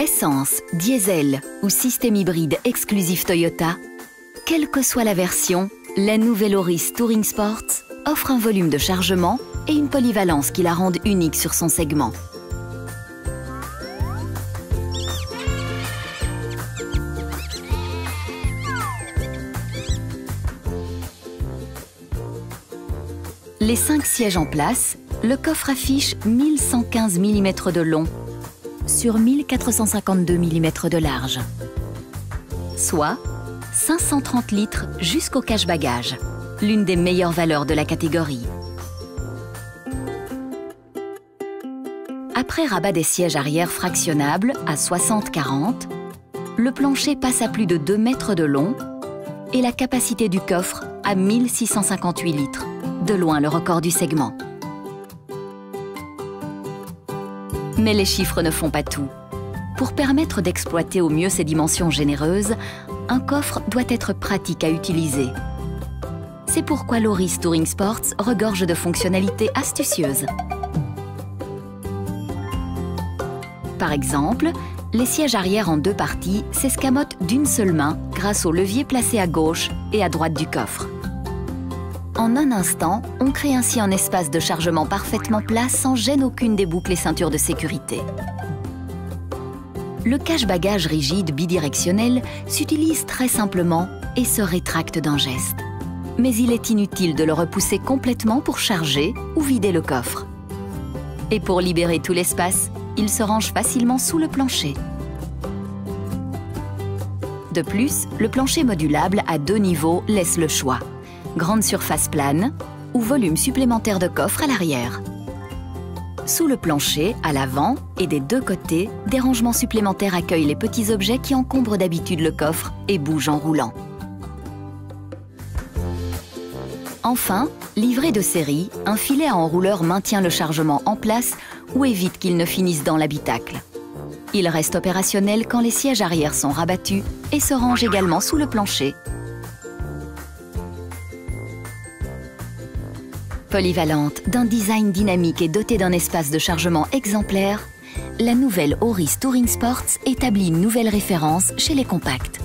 Essence, diesel ou système hybride exclusif Toyota, quelle que soit la version, la nouvelle Auris Touring Sports offre un volume de chargement et une polyvalence qui la rendent unique sur son segment. Les 5 sièges en place, le coffre affiche 1115 mm de long sur 1452 mm de large, soit 530 litres jusqu'au cache-bagages, l'une des meilleures valeurs de la catégorie. Après rabat des sièges arrière fractionnables à 60-40, le plancher passe à plus de 2 mètres de long et la capacité du coffre à 1658 litres, de loin le record du segment. Mais les chiffres ne font pas tout. Pour permettre d'exploiter au mieux ces dimensions généreuses, un coffre doit être pratique à utiliser. C'est pourquoi l'Auris Touring Sports regorge de fonctionnalités astucieuses. Par exemple, les sièges arrière en 2 parties s'escamotent d'une seule main grâce au levier placé à gauche et à droite du coffre. En un instant, on crée ainsi un espace de chargement parfaitement plat sans gêne aucune des boucles et ceintures de sécurité. Le cache-bagages rigide bidirectionnel s'utilise très simplement et se rétracte d'un geste. Mais il est inutile de le repousser complètement pour charger ou vider le coffre. Et pour libérer tout l'espace, il se range facilement sous le plancher. De plus, le plancher modulable à 2 niveaux laisse le choix. Grande surface plane ou volume supplémentaire de coffre à l'arrière. Sous le plancher, à l'avant et des 2 côtés, des rangements supplémentaires accueillent les petits objets qui encombrent d'habitude le coffre et bougent en roulant. Enfin, livré de série, un filet à enrouleur maintient le chargement en place ou évite qu'il ne finisse dans l'habitacle. Il reste opérationnel quand les sièges arrière sont rabattus et se range également sous le plancher. Polyvalente, d'un design dynamique et dotée d'un espace de chargement exemplaire, la nouvelle Auris Touring Sports établit une nouvelle référence chez les compacts.